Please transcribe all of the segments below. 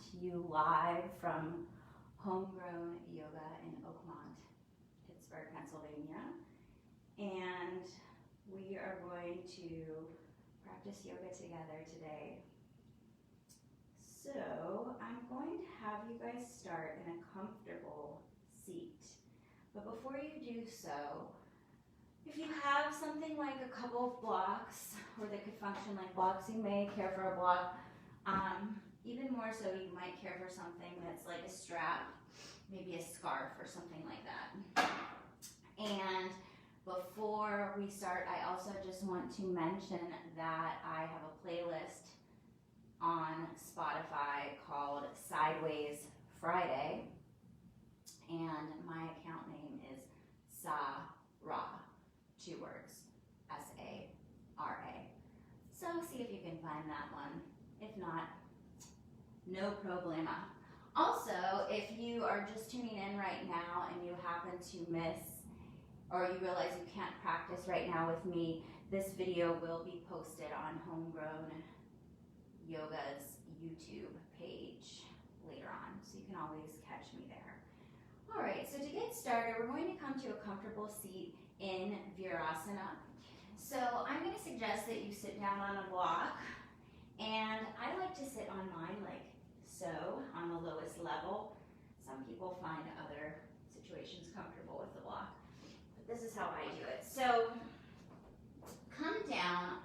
to you live from Homegrown Yoga in Oakmont, Pittsburgh, Pennsylvania. And we are going to practice yoga together today. So I'm going to have you guys start in a comfortable seat. But before you do so, if you have something like a couple of blocks, or that could function like blocks, you may care for a block. Even more so, you might care for something that's like a strap, maybe a scarf or something like that. And before we start, I also just want to mention that I have a playlist on Spotify called Sideways Friday, and my account name is Sara, 2 words, S-A-R-A. So see if you can find that one. If not, no problema. Also, if you are just tuning in right now and you happen to miss, or you realize you can't practice right now with me, this video will be posted on Homegrown Yoga's YouTube page later on, so you can always catch me there. All right, so to get started, we're going to come to a comfortable seat in Virasana. So I'm going to suggest that you sit down on a block, and I like to sit on mine like so, on the lowest level. Some people find other situations comfortable with the block, but this is how I do it. So come down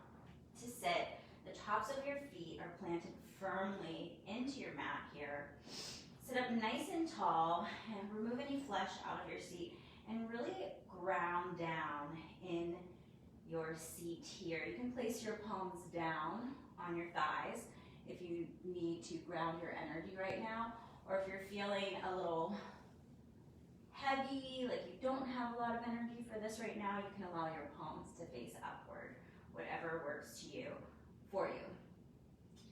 to sit. The tops of your feet are planted firmly into your mat here. Sit up nice and tall and remove any flesh out of your seat and really ground down in your seat here. You can place your palms down on your thighs if you need to ground your energy right now, or if you're feeling a little heavy, like you don't have a lot of energy for this right now, you can allow your palms to face upward, whatever works to you, for you.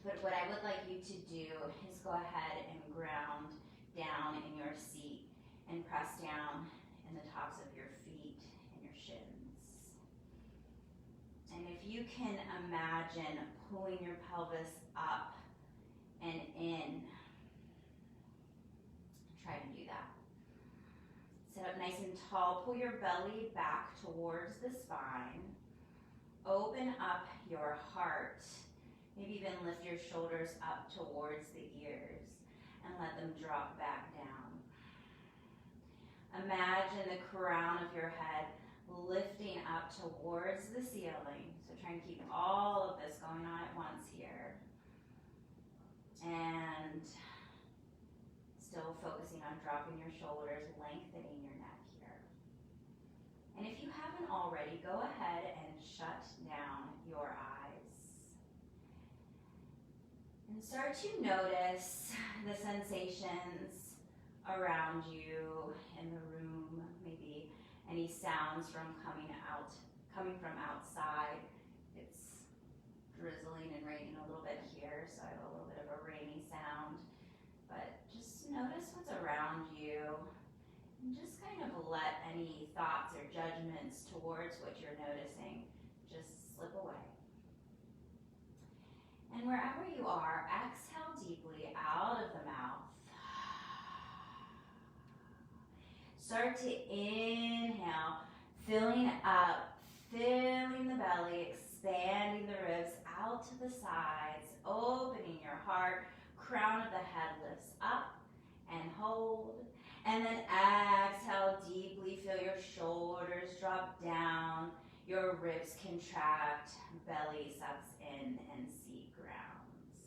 But what I would like you to do is go ahead and ground down in your seat and press down in the tops of your feet and your shins. And if you can imagine pulling your pelvis up and in, try to do that. Sit up nice and tall, pull your belly back towards the spine, open up your heart, maybe even lift your shoulders up towards the ears and let them drop back down. Imagine the crown of your head lifting up towards the ceiling. So try and keep all of this going on at once here. And still focusing on dropping your shoulders, lengthening your neck here. And if you haven't already, go ahead and shut down your eyes. And start to notice the sensations around you in the room, maybe any sounds from coming from outside. It's drizzling and raining a little bit here, so I have a little bit of a rainy sound. But just notice what's around you, and just kind of let any thoughts or judgments towards what you're noticing just slip away. And wherever you are, exhale deeply out of the mouth. Start to inhale, filling up, filling the belly, expanding the ribs out to the sides, opening your heart, crown of the head lifts up and hold. And then exhale deeply, feel your shoulders drop down, your ribs contract, belly sucks in and seat grounds.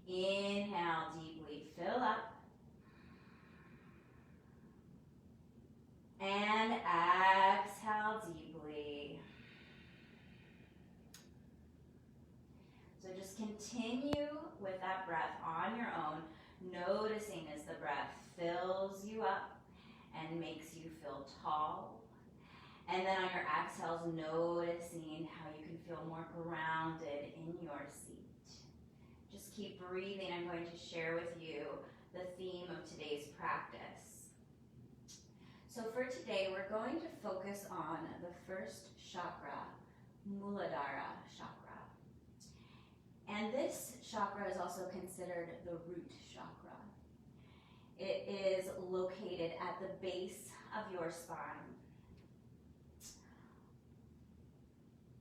Inhale deeply, fill up. And exhale deeply. So just continue with that breath on your own, noticing as the breath fills you up and makes you feel tall. And then on your exhales, noticing how you can feel more grounded in your seat. Just keep breathing. I'm going to share with you the theme of today's practice. So for today, we're going to focus on the first chakra, Muladhara chakra. And this chakra is also considered the root chakra. It is located at the base of your spine.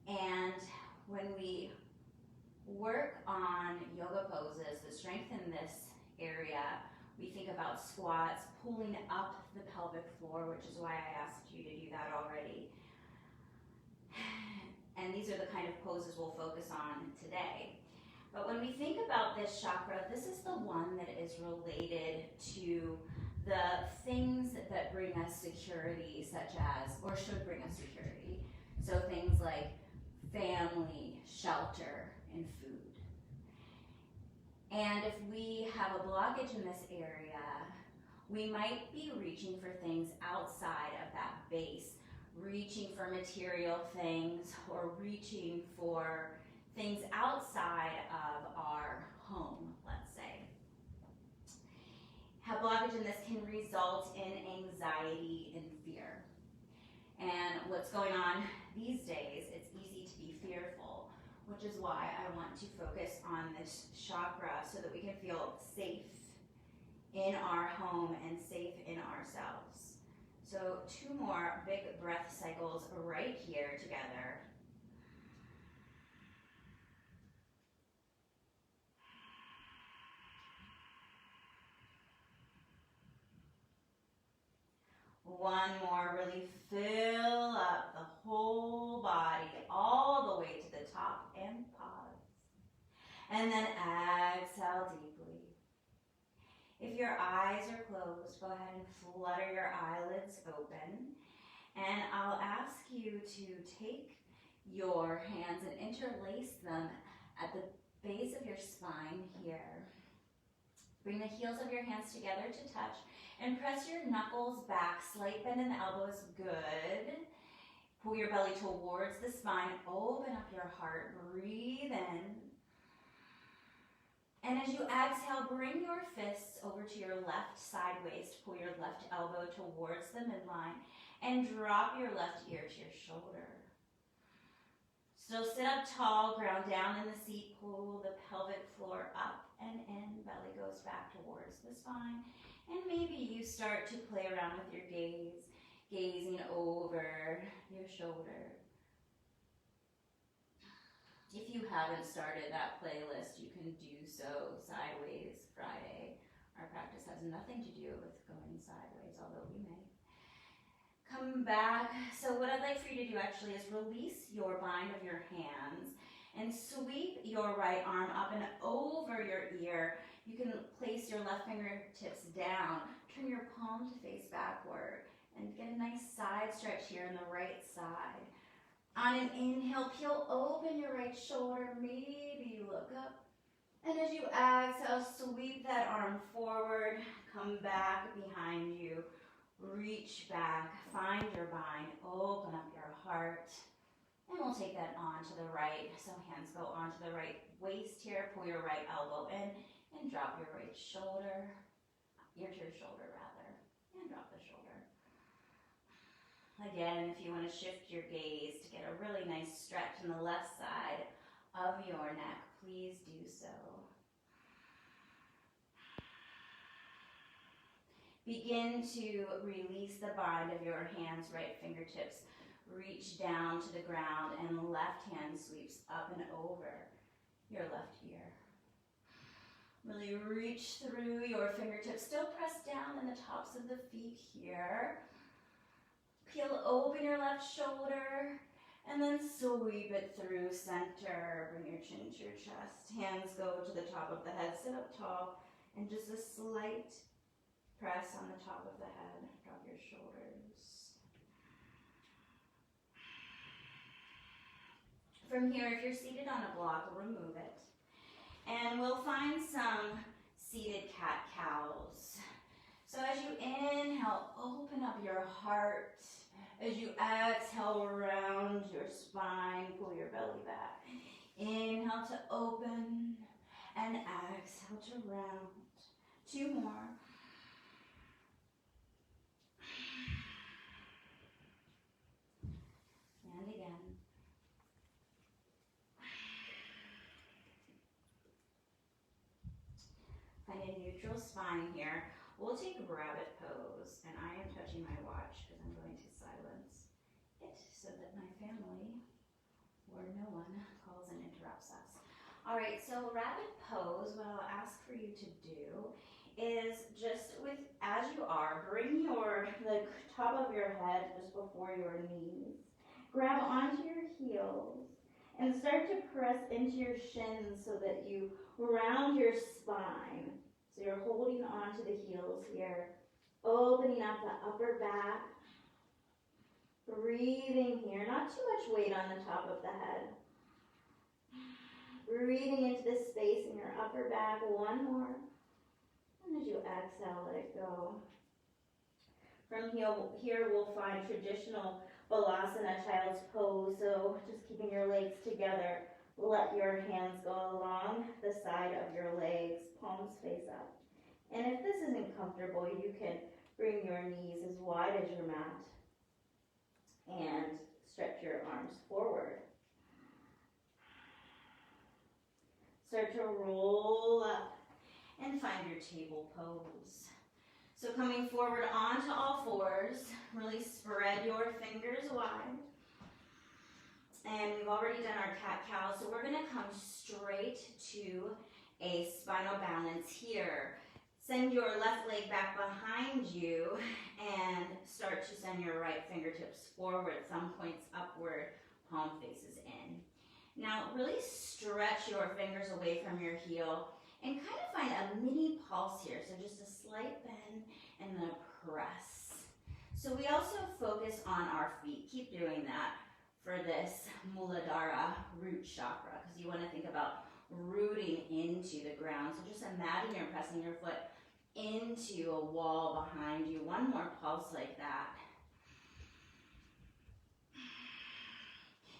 And when we work on yoga poses that strengthen this area, we think about squats, pulling up the pelvic floor, which is why I asked you to do that already. And these are the kind of poses we'll focus on today. But when we think about this chakra, this is the one that is related to the things that bring us security, such as, or should bring us security. So things like family, shelter, and food. And if we have a blockage in this area, we might be reaching for things outside of that base, reaching for material things or reaching for things outside of our home, let's say. A blockage in this can result in anxiety and fear. And what's going on these days, it's easy to be fearful, which is why I want to focus on this chakra so that we can feel safe in our home and safe in ourselves. So 2 more big breath cycles right here together. One more, really fill up the whole body all the way to the top and pause. And then exhale deeply. If your eyes are closed, go ahead and flutter your eyelids open. And I'll ask you to take your hands and interlace them at the base of your spine here. Bring the heels of your hands together to touch and press your knuckles back. Slight bend in the elbows, good. Pull your belly towards the spine, open up your heart, breathe in. And as you exhale, bring your fists over to your left side waist. Pull your left elbow towards the midline and drop your left ear to your shoulder. Still sit up tall, ground down in the seat, pull the pelvic floor up and in, belly goes back towards the spine. And maybe you start to play around with your gaze, gazing over your shoulder. If you haven't started that playlist, you can do so. Sideways Friday. Our practice has nothing to do with going sideways, although we may. Come back. So what I'd like for you to do actually is release your bind of your hands and sweep your right arm up and over your ear. You can place your left fingertips down, turn your palm to face backward, and get a nice side stretch here in the right side. On an inhale, peel open your right shoulder, maybe you look up. And as you exhale, sweep that arm forward, come back behind you, reach back, find your bind, open up your heart. And we'll take that on to the right. So hands go onto the right waist here, pull your right elbow in, and drop your right shoulder, ear to your shoulder rather, and drop the shoulder. Again, if you want to shift your gaze to get a really nice stretch in the left side of your neck, please do so. Begin to release the bind of your hands, right fingertips reach down to the ground and left hand sweeps up and over your left ear. Really reach through your fingertips, still press down in the tops of the feet here. Peel open your left shoulder and then sweep it through center. Bring your chin to your chest. Hands go to the top of the head. Sit up tall and just a slight press on the top of the head. Drop your shoulders. From here, if you're seated on a block, remove it. And we'll find some seated cat-cows. So as you inhale, open up your heart. As you exhale, round your spine, pull your belly back. Inhale to open and exhale to round. 2 more. And again. Find a neutral spine here. We'll take rabbit pose, and I am touching my watch because I'm going to silence it so that my family or no one calls and interrupts us. All right, so rabbit pose, what I'll ask for you to do is just as you are, bring the top of your head just before your knees. Grab onto your heels and start to press into your shins so that you round your spine. So you're holding onto the heels here, opening up the upper back, breathing here, not too much weight on the top of the head. Breathing into this space in your upper back, one more. And as you exhale, let it go. From here we'll find traditional Vinyasa Child's Pose. So just keeping your legs together, let your hands go along the side of your legs, palms face up. And if this isn't comfortable, you can bring your knees as wide as your mat and stretch your arms forward. Start to roll up and find your table pose. So coming forward onto all fours, really spread your fingers wide. And we've already done our cat-cow, so we're gonna come straight to a spinal balance here. Send your left leg back behind you and start to send your right fingertips forward, thumb points upward, palm faces in. Now really stretch your fingers away from your heel and kind of find a mini pulse here. So just a slight bend and then a press. So we also focus on our feet. Keep doing that for this Muladhara root chakra because you want to think about rooting into the ground. So just imagine you're pressing your foot into a wall behind you. One more pulse like that.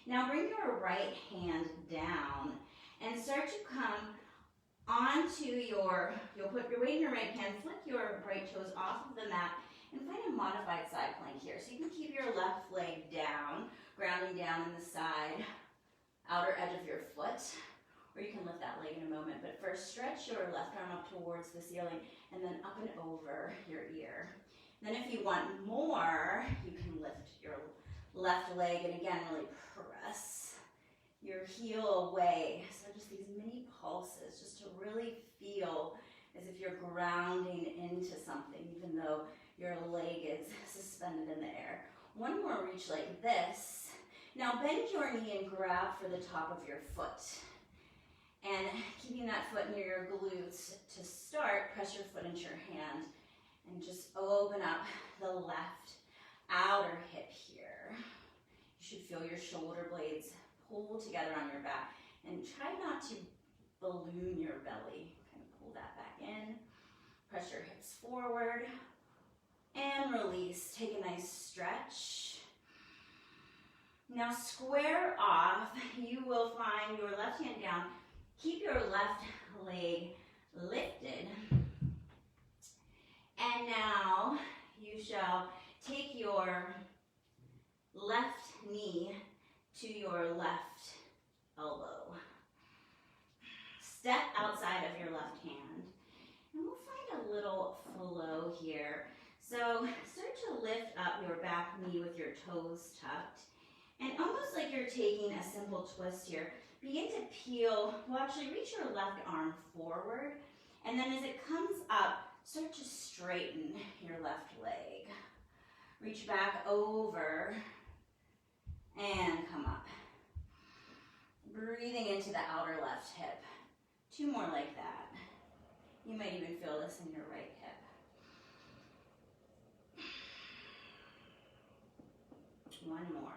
Now bring your right hand down and start to come onto you'll put your weight in your right hand, flick your right toes off of the mat, and find a modified side plank here. So you can keep your left leg down, grounding down in the side, outer edge of your foot, or you can lift that leg in a moment. But first, stretch your left arm up towards the ceiling, and then up and over your ear. Then if you want more, you can lift your left leg, and again, really press your heel away. So just these mini pulses, just to really feel as if you're grounding into something, even though your leg is suspended in the air. One more reach like this. Now bend your knee and grab for the top of your foot. And keeping that foot near your glutes to start, press your foot into your hand and just open up the left outer hip here. You should feel your shoulder blades pull together on your back and try not to balloon your belly. Kind of pull that back in, press your hips forward and release. Take a nice stretch. Now square off, you will find your left hand down. Keep your left leg lifted. And now you shall take your left knee to your left elbow. Step outside of your left hand. And we'll find a little flow here. So start to lift up your back knee with your toes tucked. And almost like you're taking a simple twist here, begin to peel, well actually reach your left arm forward, and then as it comes up, start to straighten your left leg. Reach back over and come up. Breathing into the outer left hip. Two more like that. You might even feel this in your right hip. One more.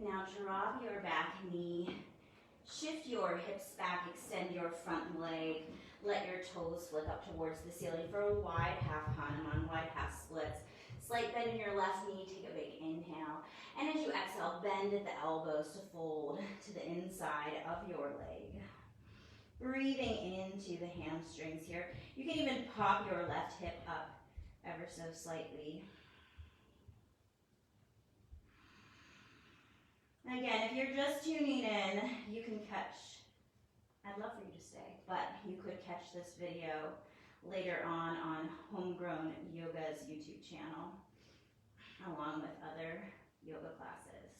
Now drop your back knee, shift your hips back, extend your front leg, let your toes flick up towards the ceiling for a wide half Hanuman, wide half splits. Slight bend in your left knee, take a big inhale. And as you exhale, bend at the elbows to fold to the inside of your leg. Breathing into the hamstrings here. You can even pop your left hip up ever so slightly. And again, if you're just tuning in, you can catch, I'd love for you to stay, but you could catch this video later on Homegrown Yoga's YouTube channel, along with other yoga classes.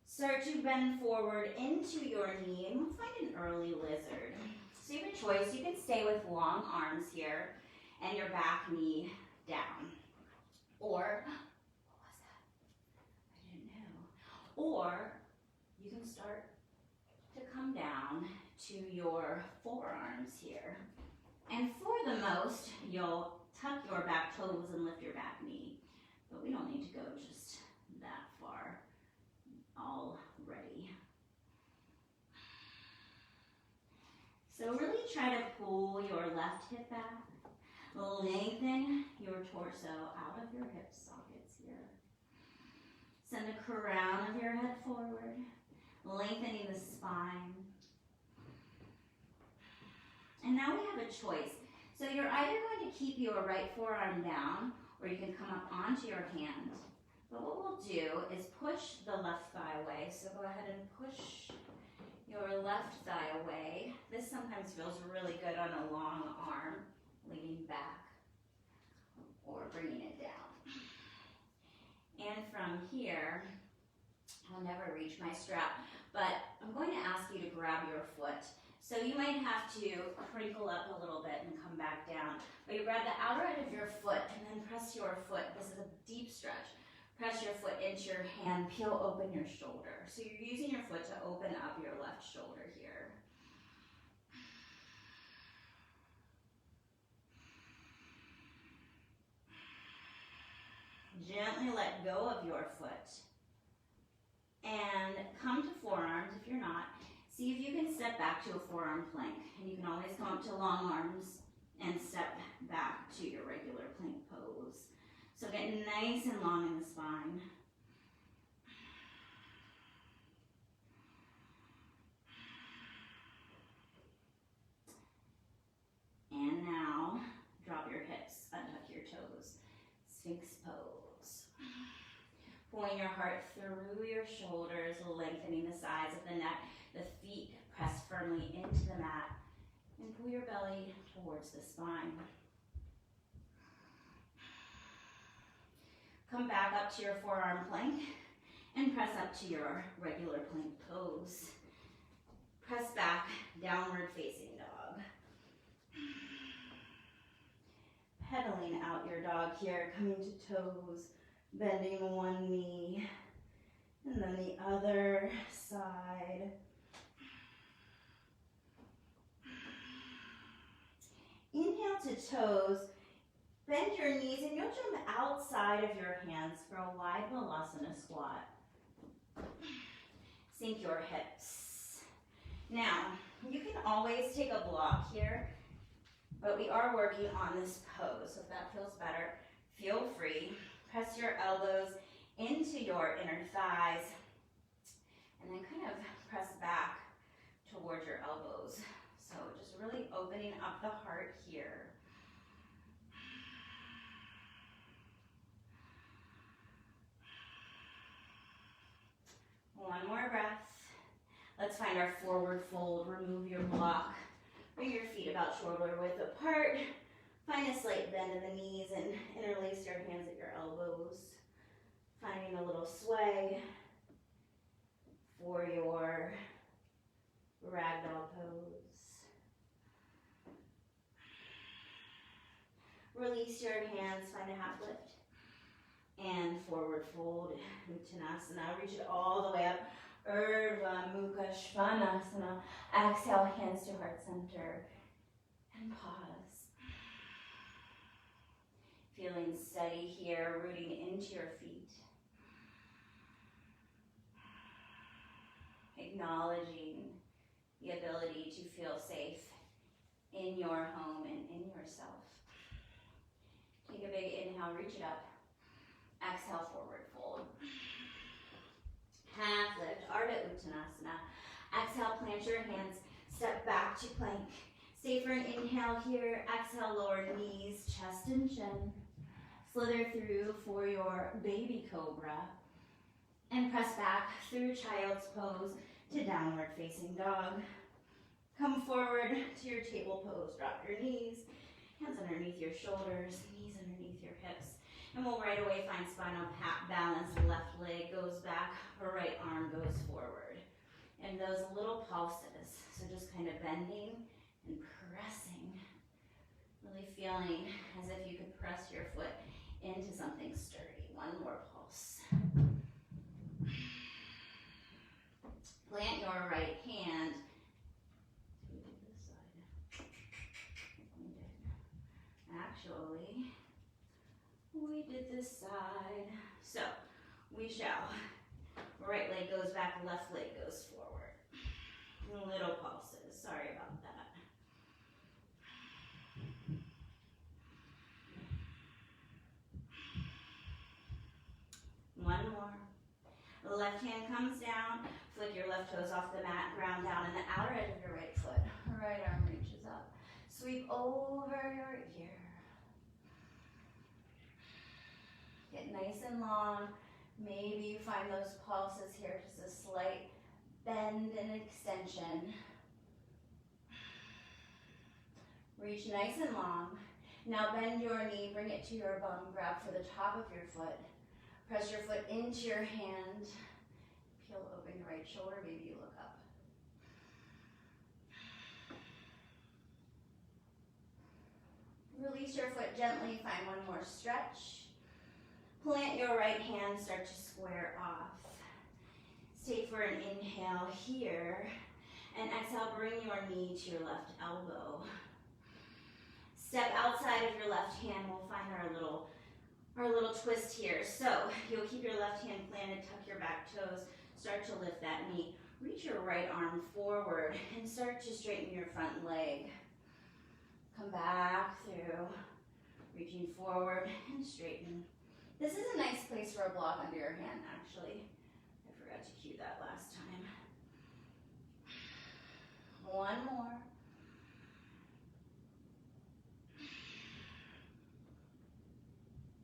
Start to bend forward into your knee, and we'll find an early lizard. So you have a choice. You can stay with long arms here and your back knee down. Or, what was that? I didn't know. Or you can start to come down to your forearms here. And for the most, you'll tuck your back toes and lift your back knee. But we don't need to go just that far already. So really try to pull your left hip back. Lengthen your torso out of your hip sockets here. Send the crown of your head forward, lengthening the spine. And now we have a choice. So you're either going to keep your right forearm down, or you can come up onto your hand. But what we'll do is push the left thigh away. So go ahead and push your left thigh away. This sometimes feels really good on a long arm, leaning back or bringing it down. And from here, I'll never reach my strap, but I'm going to ask you to grab your foot. So you might have to crinkle up a little bit and come back down. But you grab the outer edge of your foot and then press your foot. This is a deep stretch. Press your foot into your hand, peel open your shoulder. So you're using your foot to open up your left shoulder here. Gently let go of your foot and come to forearms if you're not. See if you can step back to a forearm plank, and you can always come up to long arms and step back to your regular plank pose. So get nice and long in the spine. And now drop your hips, untuck your toes. Sphinx pose. Pulling your heart through your shoulders, lengthening the sides of the neck. The feet press firmly into the mat. And pull your belly towards the spine. Come back up to your forearm plank and press up to your regular plank pose. Press back, downward facing dog. Pedaling out your dog here, coming to toes, bending one knee, and then the other side. Inhale to toes, bend your knees, and you'll jump outside of your hands for a wide Vinyasa squat. Sink your hips. Now, you can always take a block here, but we are working on this pose, so if that feels better, feel free. Press your elbows into your inner thighs, and then kind of press back towards your elbows. So just really opening up the heart here. One more breath. Let's find our forward fold. Remove your block. Bring your feet about shoulder width apart. Find a slight bend in the knees and interlace your hands at your elbows. Finding a little sway for your ragdoll pose. Release your hands, find a half lift. And forward fold, Uttanasana. Reach it all the way up. Urdhva Mukha Svanasana. Exhale, hands to heart center. And pause. Feeling steady here, rooting into your feet. Acknowledging the ability to feel safe in your home and in yourself. Take a big inhale, reach it up. Exhale, forward fold. Half lift, Ardha Uttanasana. Exhale, plant your hands, step back to plank. Stay for an inhale here. Exhale, lower knees, chest and chin. Slither through for your baby cobra. And press back through child's pose to downward facing dog. Come forward to your table pose. Drop your knees, hands underneath your shoulders, knees underneath your hips. And we'll right away find spinal balance. Left leg goes back, right arm goes forward. And those little pulses, so just kind of bending and pressing, really feeling as if you could press your foot into something sturdy. One more pulse. Plant your right hand. We did this side. We did. Actually, we did this side. So, we shall. Right leg goes back, left leg goes forward. Little pulses. Sorry about that. One more. Left hand comes down. Flick your left toes off the mat, ground down in the outer edge of your right foot. Right arm reaches up. Sweep over your ear. Get nice and long. Maybe you find those pulses here, just a slight bend and extension. Reach nice and long. Now bend your knee, bring it to your bum, grab for the top of your foot. Press your foot into your hand. Peel open your right shoulder, maybe you look up. Release your foot gently, find one more stretch. Plant your right hand, start to square off. Stay for an inhale here. And exhale, bring your knee to your left elbow. Step outside of your left hand, we'll find our little twist here. So you'll keep your left hand planted, tuck your back toes, start to lift that knee. Reach your right arm forward and start to straighten your front leg. Come back through, reaching forward and straighten. This is a nice place for a block under your hand, actually. I forgot to cue that last time. One more.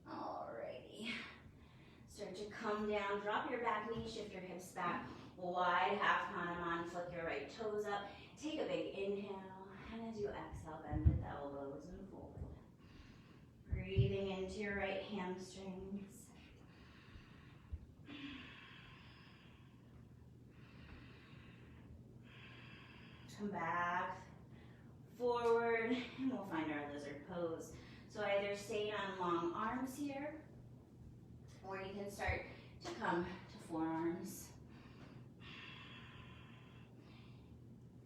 Alrighty. Start to come down, drop your back knee, shift your hips back. Wide half Hanuman, flick your right toes up. Take a big inhale, and as you exhale, bend the elbows and fold. Breathing into your right hamstrings. Come back, forward, and we'll find our lizard pose. So either stay on long arms here, or you can start to come to forearms.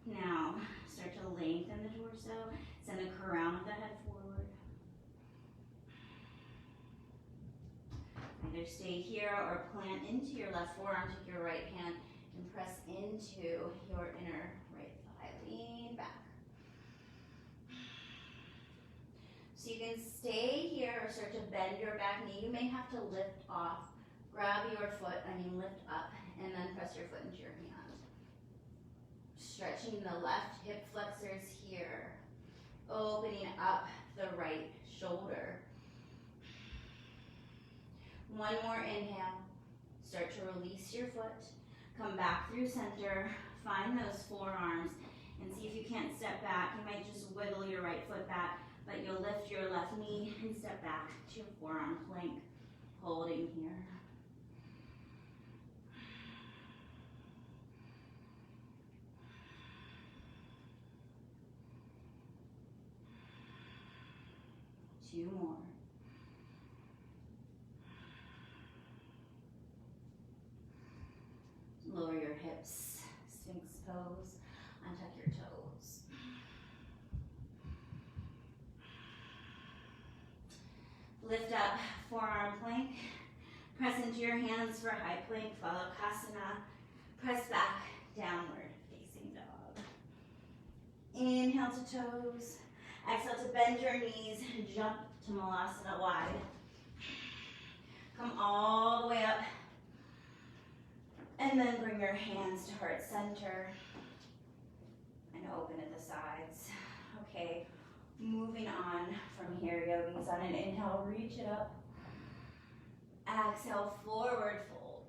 Now, start to lengthen the torso, send the crown of the head forward. Either stay here or plant into your left forearm, take your right hand and press into your inner right thigh. Lean back. So you can stay here or start to bend your back knee. You may have to lift off. Grab your foot, lift up, and then press your foot into your hand. Stretching the left hip flexors here. Opening up the right shoulder. One more inhale. Start to release your foot. Come back through center. Find those forearms and see if you can't step back. You might just wiggle your right foot back, but you'll lift your left knee and step back to your forearm plank. Holding here. Two more. Lower your hips, Sphinx pose, untuck your toes. Lift up, forearm plank. Press into your hands for high plank, follow Kasana. Press back, downward facing dog. Inhale to toes. Exhale to bend your knees and jump to Malasana wide. Come all the way up. And then bring your hands to heart center. And open at the sides. Okay, moving on from here, yogis. On an inhale, reach it up. Exhale, forward fold.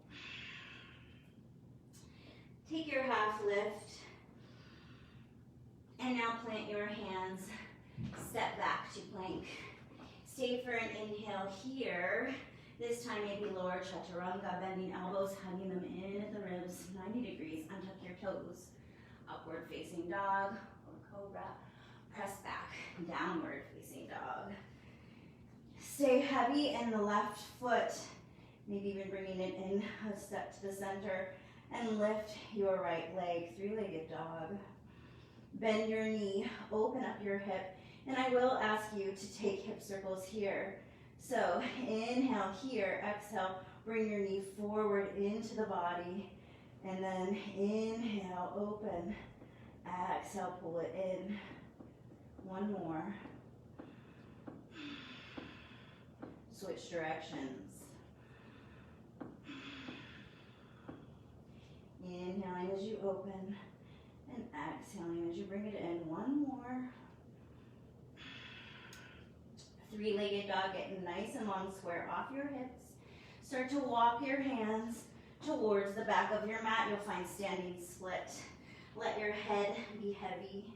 Take your half lift. And now plant your hands, step back to plank. Stay for an inhale here. This time maybe lower chaturanga, bending elbows, hugging them in at the ribs, 90 degrees, untuck your toes. Upward facing dog or cobra. Press back, downward facing dog. Stay heavy in the left foot, maybe even bringing it in a step to the center, and lift your right leg, three-legged dog. Bend your knee, open up your hip, and I will ask you to take hip circles here. So inhale here, exhale, bring your knee forward into the body, and then inhale, open, exhale, pull it in. One more. Switch directions. Inhaling as you open, and exhaling as you bring it in. One more. Three-legged dog, getting nice and long, square off your hips. Start to walk your hands towards the back of your mat. You'll find standing split. Let your head be heavy.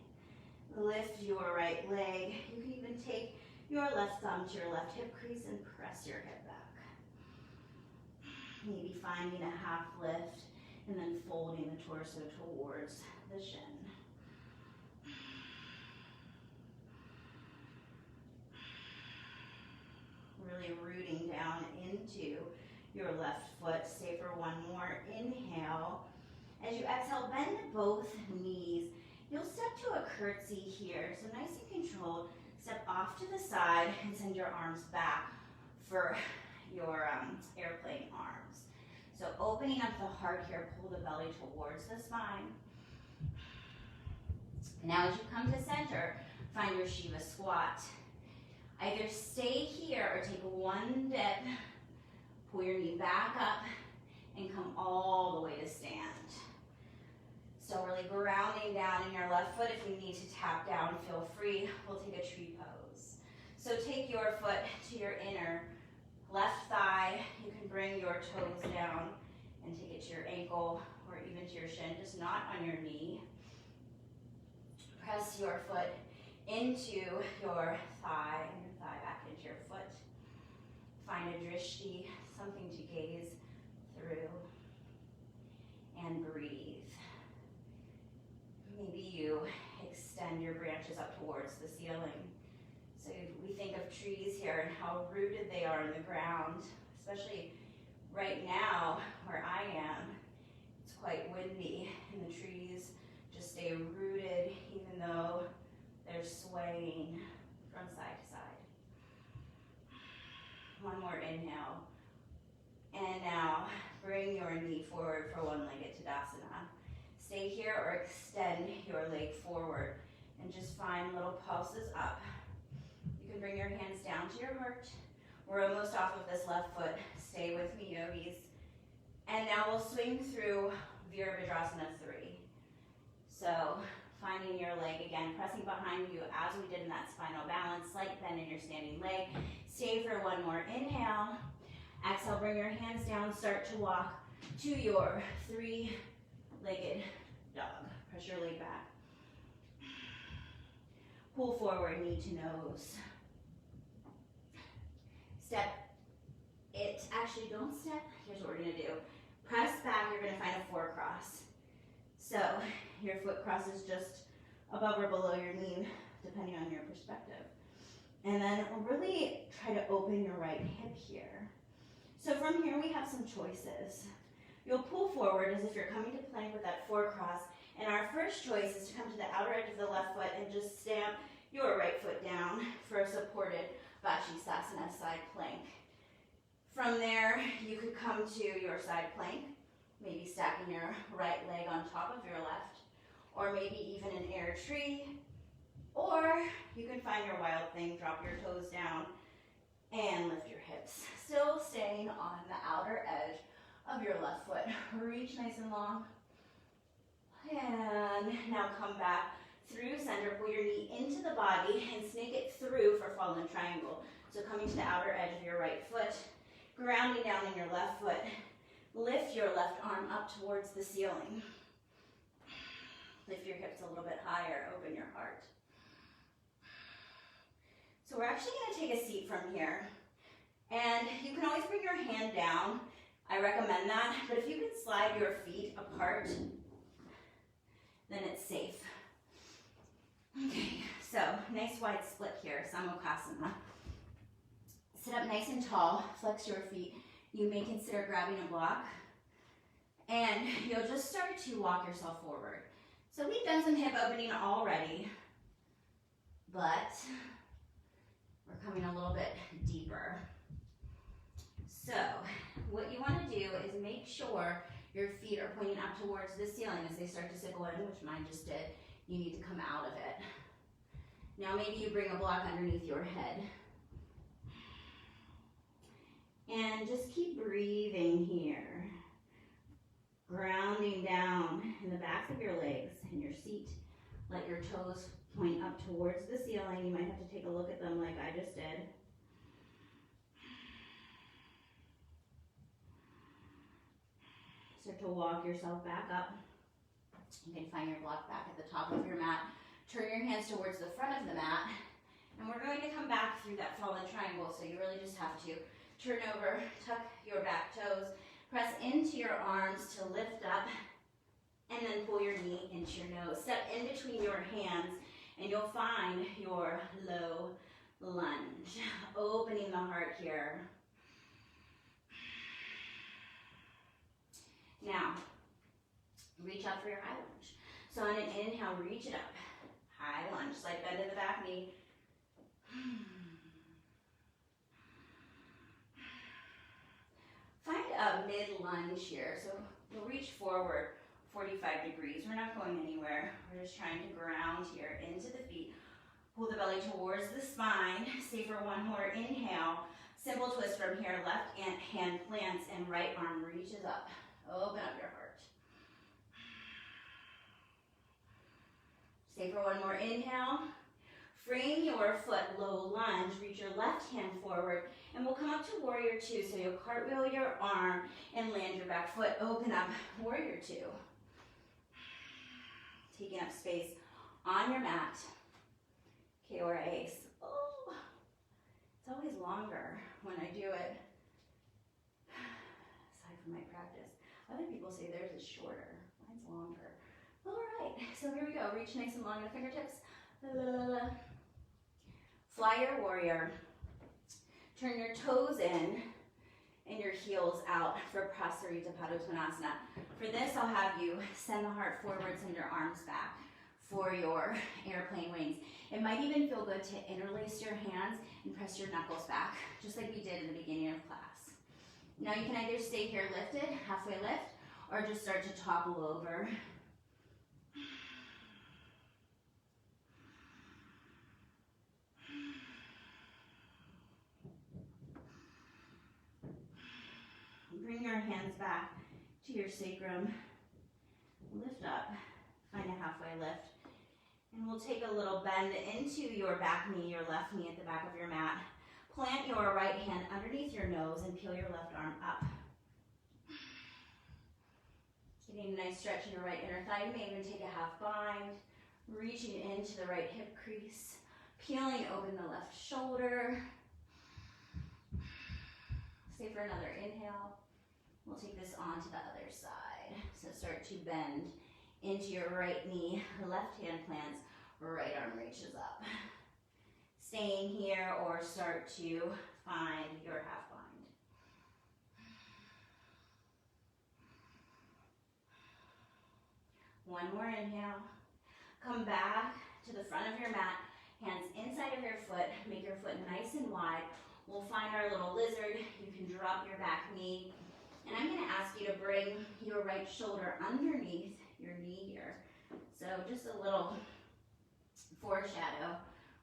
Lift your right leg. You can even take your left thumb to your left hip crease and press your hip back. Maybe finding a half lift and then folding the torso towards the shin. Really rooting down into your left foot. Stay for one more. Inhale. As you exhale, bend both knees. You'll step to a curtsy here. So nice and controlled. Step off to the side and send your arms back for your airplane arms. So opening up the heart here, pull the belly towards the spine. Now as you come to center, find your Shiva squat. Either stay here or take one dip, pull your knee back up, and come all the way to stand. So really grounding down in your left foot. If you need to tap down, feel free. We'll take a tree pose. So take your foot to your inner left thigh. You can bring your toes down and take it to your ankle or even to your shin, just not on your knee. Press your foot into your thigh and your thigh back into your foot. Find a drishti, something to gaze through, and breathe. Maybe you extend your branches up towards the ceiling. So we think of trees here and how rooted they are in the ground, especially right now where I am. It's quite windy and the trees just stay rooted even though they're swaying from side to side. One more inhale. And now bring your knee forward for one-legged Tadasana. Stay here or extend your leg forward and just find little pulses up. You can bring your hands down to your heart. We're almost off of this left foot. Stay with me, yogis. And now we'll swing through Virabhadrasana 3. So finding your leg again, pressing behind you as we did in that spinal balance, slight bend in your standing leg. Stay for one more inhale. Exhale, bring your hands down, start to walk to your three-legged dog. Press your leg back. Pull forward, knee to nose. Step it. Actually, don't step. Here's what we're going to do. Press back. You're going to find a four cross. So your foot crosses just above or below your knee, depending on your perspective. And then really try to open your right hip here. So from here, we have some choices. You'll pull forward as if you're coming to plank with that four cross. And our first choice is to come to the outer edge of the left foot and just stamp your right foot down for a supported Vashisthasana side plank. From there, you could come to your side plank, maybe stacking your right leg on top of your left, or maybe even an air tree, or you can find your wild thing, drop your toes down, and lift your hips. Still staying on the outer edge of your left foot. Reach nice and long. And now come back through center. Pull your knee into the body and snake it through for fallen triangle. So coming to the outer edge of your right foot, grounding down in your left foot. Lift your left arm up towards the ceiling. Lift your hips a little bit higher, open your heart. So we're actually going to take a seat from here. And you can always bring your hand down. I recommend that. But if you can slide your feet apart, then it's safe. Okay, so nice wide split here, Samokasana. Sit up nice and tall, flex your feet. You may consider grabbing a block. And you'll just start to walk yourself forward. So we've done some hip opening already, but we're coming a little bit deeper. So what you want to do is make sure your feet are pointing up towards the ceiling as they start to sickle in, which mine just did. You need to come out of it. Now maybe you bring a block underneath your head. And just keep breathing here. Grounding down in the backs of your legs and your seat. Let your toes point up towards the ceiling. You might have to take a look at them like I just did. Start to walk yourself back up. You can find your block back at the top of your mat. Turn your hands towards the front of the mat. And we're going to come back through that fallen triangle, so you really just have to turn over, tuck your back toes, press into your arms to lift up, and then pull your knee into your nose. Step in between your hands, and you'll find your low lunge. Opening the heart here. Now, reach up for your high lunge. So on an inhale, reach it up. High lunge, slight bend in the back knee. Find a mid lunge here. So we'll reach forward 45 degrees. We're not going anywhere. We're just trying to ground here into the feet. Pull the belly towards the spine. Stay for one more inhale. Simple twist from here. Left hand plants and right arm reaches up. Open up your heart. Stay for one more inhale. Frame your foot, low lunge. Reach your left hand forward, and we'll come up to warrior two. So you'll cartwheel your arm and land your back foot. Open up, warrior two. Taking up space on your mat. Okay, or ace. Oh, it's always longer when I do it. Aside from my practice. Other people say theirs is shorter. Mine's longer. All right, so here we go. Reach nice and long in the fingertips. La, la, la, la. Fly your warrior. Turn your toes in and your heels out for Prasarita Padottanasana. For this, I'll have you send the heart forward, send your arms back for your airplane wings. It might even feel good to interlace your hands and press your knuckles back, just like we did in the beginning of class. Now you can either stay here lifted, halfway lift, or just start to topple over. Bring your hands back to your sacrum. Lift up, find a halfway lift. And we'll take a little bend into your back knee, your left knee at the back of your mat. Plant your right hand underneath your nose and peel your left arm up. Getting a nice stretch in your right inner thigh. You may even take a half bind, reaching into the right hip crease, peeling open the left shoulder. Stay for another inhale. We'll take this on to the other side. So start to bend into your right knee, left hand plants, right arm reaches up. Staying here or start to find your half bind. One more inhale. Come back to the front of your mat, hands inside of your foot, make your foot nice and wide. We'll find our little lizard. You can drop your back knee. And I'm going to ask you to bring your right shoulder underneath your knee here. So just a little foreshadow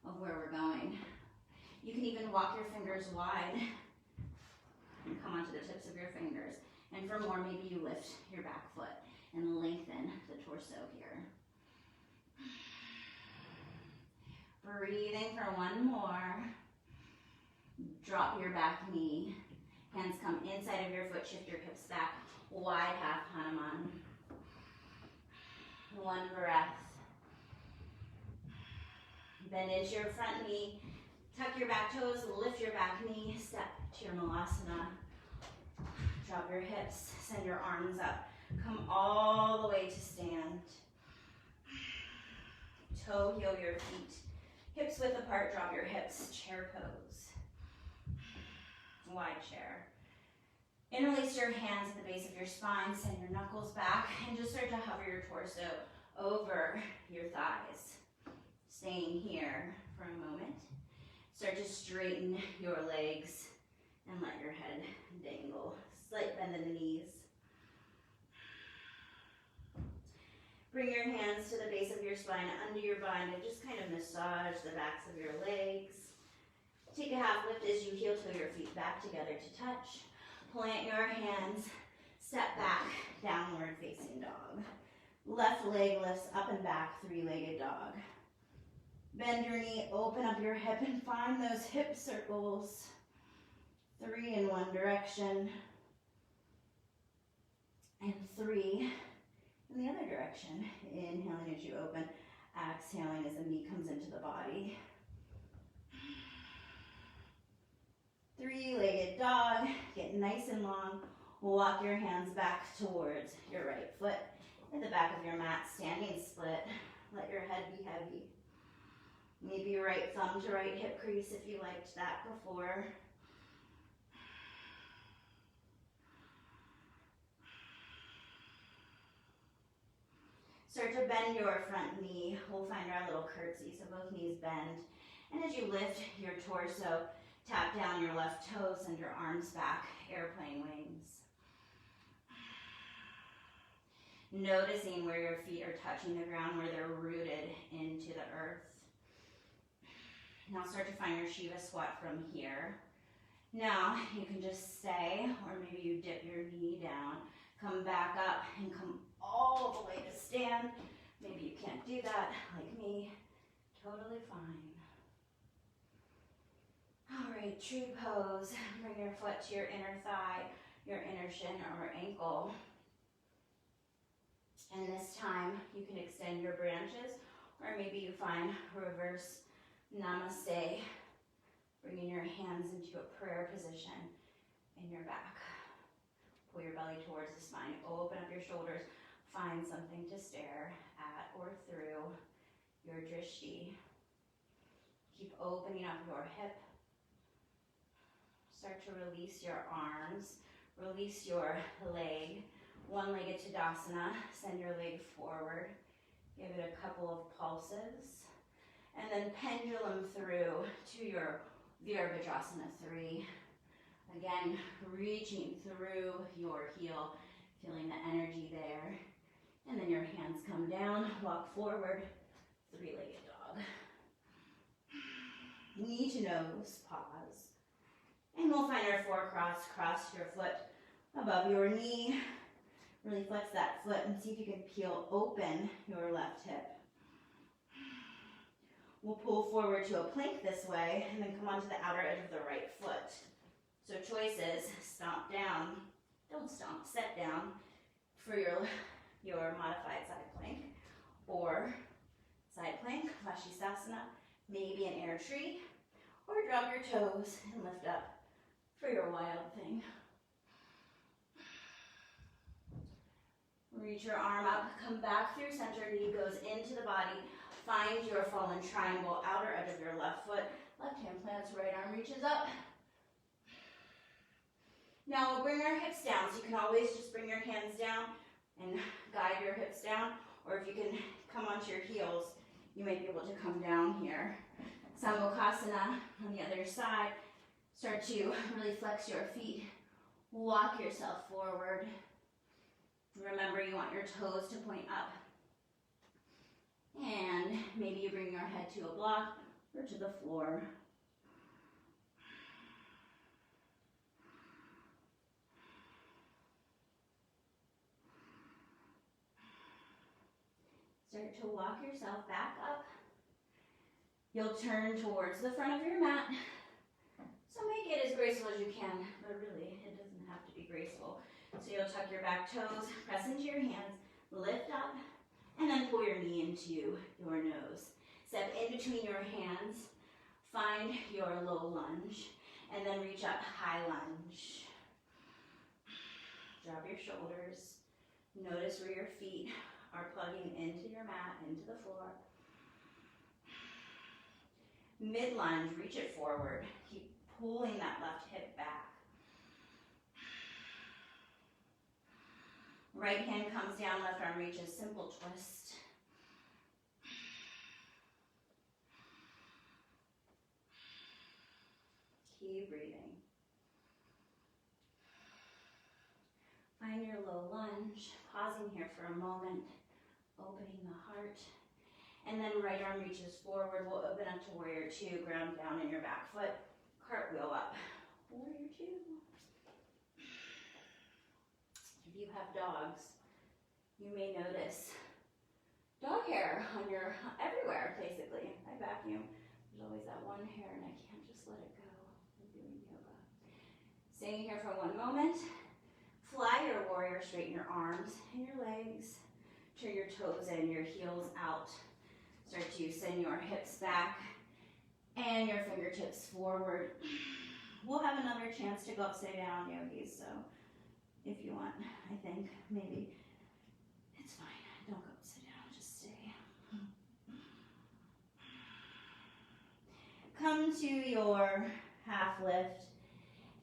of where we're going. You can even walk your fingers wide and come onto the tips of your fingers. And for more, maybe you lift your back foot and lengthen the torso here. Breathing for one more. Drop your back knee. Hands come inside of your foot, shift your hips back. Wide half Hanuman. One breath. Bend into your front knee. Tuck your back toes, lift your back knee, step to your malasana. Drop your hips, send your arms up. Come all the way to stand. Toe heel your feet. Hips width apart, drop your hips, chair pose. Wide chair. Interlace your hands at the base of your spine, send your knuckles back, and just start to hover your torso over your thighs. Staying here for a moment. Start to straighten your legs and let your head dangle. Slight bend in the knees. Bring your hands to the base of your spine, under your bind, and just kind of massage the backs of your legs. Take a half lift as you heel toe your feet back together to touch. Plant your hands, step back, downward facing dog. Left leg lifts up and back, three-legged dog. Bend your knee, open up your hip, and find those hip circles. 3 in one direction. And 3 in the other direction. Inhaling as you open, exhaling as the knee comes into the body. Three-legged dog, get nice and long. Walk your hands back towards your right foot. At the back of your mat, standing split. Let your head be heavy. Maybe right thumb to right hip crease if you liked that before. Start to bend your front knee. We'll find our little curtsy, so both knees bend. And as you lift your torso, tap down your left toe, send your arms back, airplane wings. Noticing where your feet are touching the ground, where they're rooted into the earth. Now start to find your Shiva squat from here. Now you can just stay, or maybe you dip your knee down, come back up and come all the way to stand. Maybe you can't do that like me. Totally fine. All right, tree pose. Bring your foot to your inner thigh, your inner shin or ankle. And this time you can extend your branches, or maybe you find reverse namaste, bringing your hands into a prayer position in your back. Pull your belly towards the spine, open up your shoulders, find something to stare at or through your drishti. Keep opening up your hip. Start to release your arms, release your leg. One-legged Tadasana, send your leg forward. Give it a couple of pulses. And then pendulum through to your Virabhadrasana 3. Again, reaching through your heel, feeling the energy there. And then your hands come down, walk forward, three-legged dog. Knee to nose, pause. And we'll find our four cross. Cross your foot above your knee. Really flex that foot and see if you can peel open your left hip. We'll pull forward to a plank this way and then come onto the outer edge of the right foot. So choices, stomp down, don't stomp, set down for your modified side plank, or side plank, Vashisthasana, maybe an air tree, or drop your toes and lift up for your wild thing. Reach your arm up, come back through center, knee goes into the body. Find your fallen triangle, outer edge of your left foot. Left hand plants, right arm reaches up. Now we'll bring our hips down, so you can always just bring your hands down and guide your hips down, or if you can come onto your heels, you might be able to come down here. Sambhokasana on the other side. Start to really flex your feet. Walk yourself forward. Remember, you want your toes to point up. And maybe you bring your head to a block or to the floor. Start to walk yourself back up. You'll turn towards the front of your mat. So make it as graceful as you can, but really, it doesn't have to be graceful. So you'll tuck your back toes, press into your hands, lift up, and then pull into your nose. Step in between your hands, find your low lunge, and then reach up, high lunge. Drop your shoulders. Notice where your feet are plugging into your mat, into the floor. Mid lunge, reach it forward. Keep pulling that left hip back. Right hand comes down, left arm reaches, simple twist. Keep breathing. Find your low lunge, pausing here for a moment, opening the heart. And then right arm reaches forward. We'll open up to warrior two, ground down in your back foot, cartwheel up. Warrior two. If you have dogs, you may notice dog hair on your, everywhere basically. I vacuum. There's always that one hair and I can't just let it go when doing yoga. Staying here for one moment. Fly your warrior, straighten your arms and your legs. Turn your toes in, your heels out. Start to send your hips back and your fingertips forward. We'll have another chance to go upside down, yogis, so if you want, I think, maybe. It's fine, don't go upside down, just stay. Come to your half lift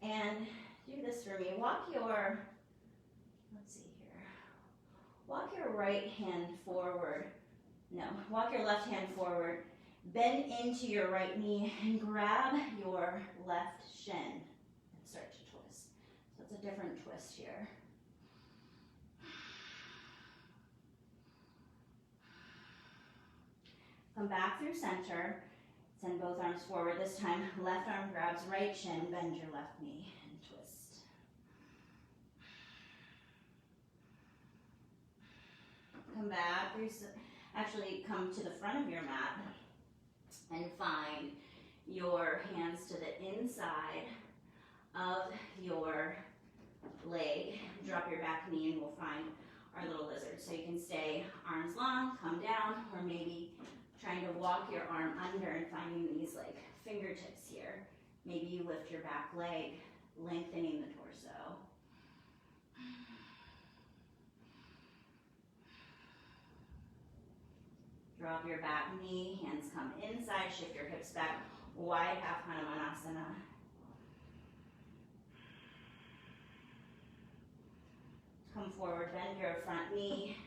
and do this for me. Walk your, let's see here, walk your right hand forward. No, walk your left hand forward, bend into your right knee and grab your left shin and start to twist. So it's a different twist here. Come back through center, send both arms forward. This time, left arm grabs right shin, bend your left knee and twist. Come back through. Actually, come to the front of your mat and find your hands to the inside of your leg. Drop your back knee and we'll find our little lizard. So you can stay arms long, come down, or maybe trying to walk your arm under and finding these like fingertips here. Maybe you lift your back leg, lengthening the torso. Drop your back knee, hands come inside, shift your hips back, wide half Hanumanasana. Come forward, bend your front knee,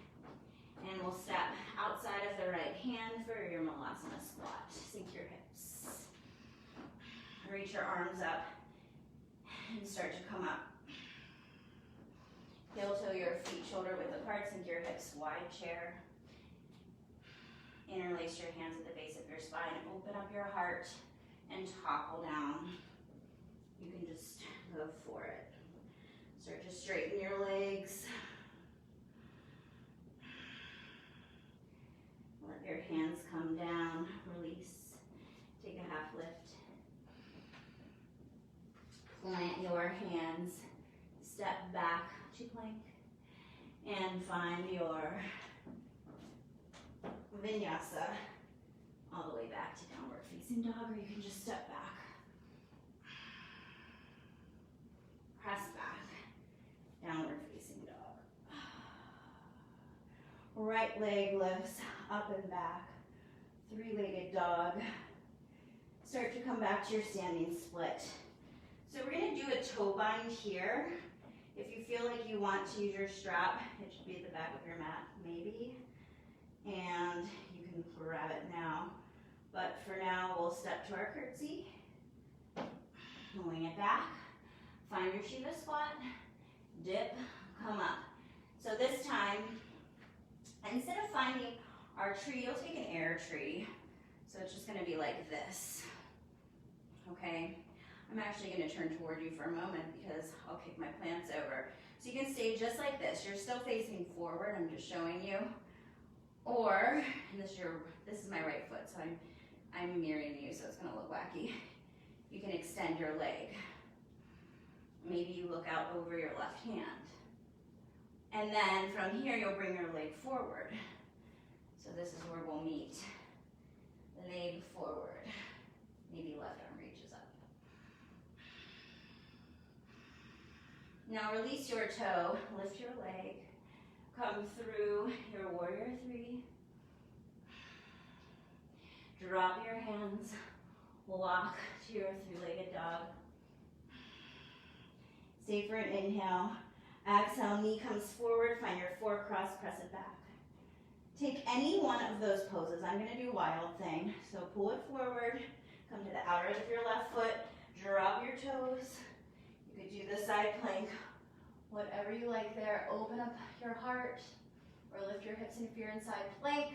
and we'll step outside of the right hand for your Malasana squat. Sink your hips. Reach your arms up and start to come up. Heel toe your feet shoulder width apart, sink your hips, wide chair. Interlace your hands at the base of your spine. Open up your heart and topple down. You can just go for it. Start to straighten your legs. Let your hands come down. Release. Take a half lift. Plant your hands. Step back to plank. And find your Vinyasa all the way back to downward facing dog, or you can just step back. Press back, downward facing dog. Right leg lifts up and back, three-legged dog. Start to come back to your standing split. So we're gonna do a toe bind here. If you feel like you want to use your strap, it should be at the back of your mat, maybe. And you can grab it now. But for now, we'll step to our curtsy. Wing it back. Find your Shiva squat. Dip, come up. So this time, instead of finding our tree, you'll take an air tree. So it's just gonna be like this. Okay? I'm actually gonna turn toward you for a moment because I'll kick my plants over. So you can stay just like this. You're still facing forward, I'm just showing you. Or, and this is my right foot, so I'm mirroring you, so it's gonna look wacky. You can extend your leg. Maybe you look out over your left hand. And then from here, you'll bring your leg forward. So this is where Now release your toe, lift your leg, come through your warrior three. Drop your hands, walk to your three-legged dog. Stay for an inhale. Exhale, knee comes forward, find your forecross, press it back. Take any one of those poses. I'm gonna do wild thing. So pull it forward, come to the outer edge of your left foot, drop your toes. You could do the side plank, whatever you like there. Open up your heart or lift your hips if you're in side plank.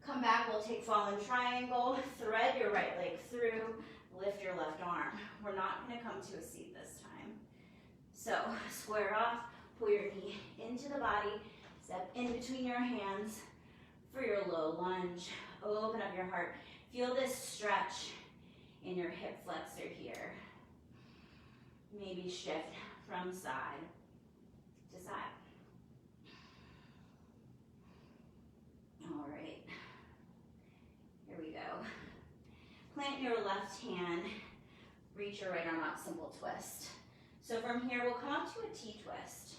Come back, we'll take fallen triangle, thread your right leg through, lift your left arm. We're not gonna come to a seat this time. So square off, pull your knee into the body, step in between your hands for your low lunge. Open up your heart. Feel this stretch in your hip flexor here. Maybe shift from side to side. All right, here we go. Plant your left hand, reach your right arm out, simple twist. So from here, we'll come up to a T-twist.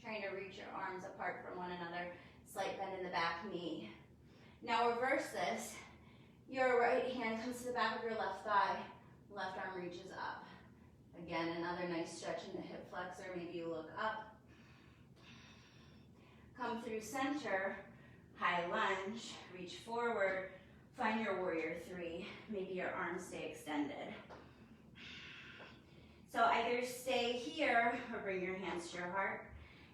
Trying to reach your arms apart from one another, slight bend in the back knee. Now reverse this. Your right hand comes to the back of your left thigh, left arm reaches up. Again, another nice stretch in the hip flexor, maybe you look up. Come through center, high lunge, reach forward, find your warrior three. Maybe your arms stay extended. So either stay here or bring your hands to your heart.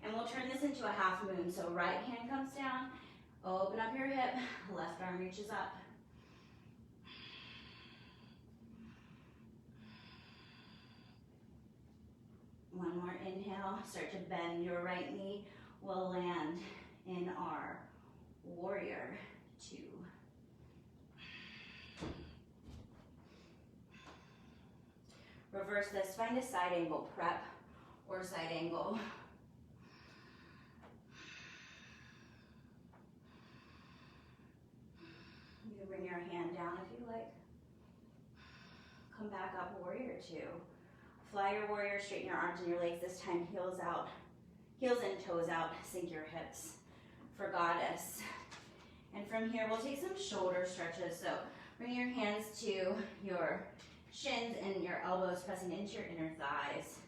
And we'll turn this into a half moon. So right hand comes down, open up your hip, left arm reaches up. One more inhale, start to bend your right knee. We'll land in our warrior two. Reverse this, find a side angle prep or side angle. You can bring your hand down if you like. Come back up, warrior two. Fly your warrior, straighten your arms and your legs. This time heels out, heels and toes out, sink your hips for goddess. And from here, we'll take some shoulder stretches. So bring your hands to your shins and your elbows pressing into your inner thighs.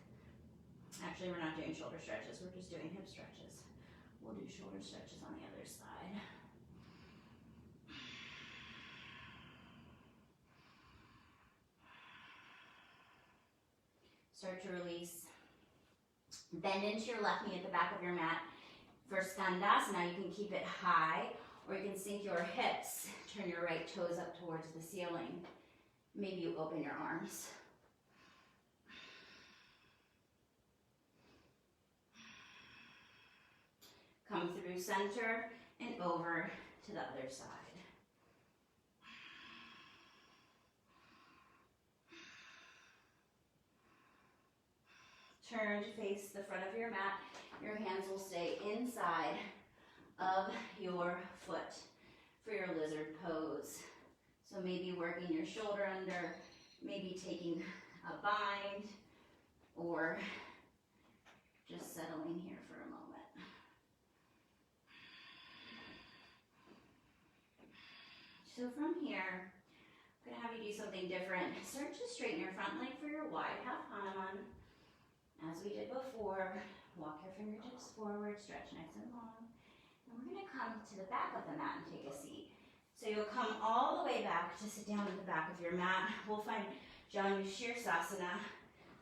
Actually, we're not doing shoulder stretches, we're just doing hip stretches. We'll do shoulder stretches on the other side. Start to release. Bend into your left knee at the back of your mat. For Skandasana, you can keep it high, or you can sink your hips. Turn your right toes up towards the ceiling. Maybe you open your arms. Come through center and over to the other side. Turn to face the front of your mat. Your hands will stay inside of your foot for your lizard pose. So maybe working your shoulder under, maybe taking a bind, or just settling here for a moment. So from here, I'm gonna have you do something different. Start to straighten your front leg for your wide half Hanuman. As we did before, walk your fingertips forward, stretch nice and long. And we're gonna come to the back of the mat and take a seat. So you'll come all the way back to sit down at the back of your mat. We'll find Janu Shirsasana.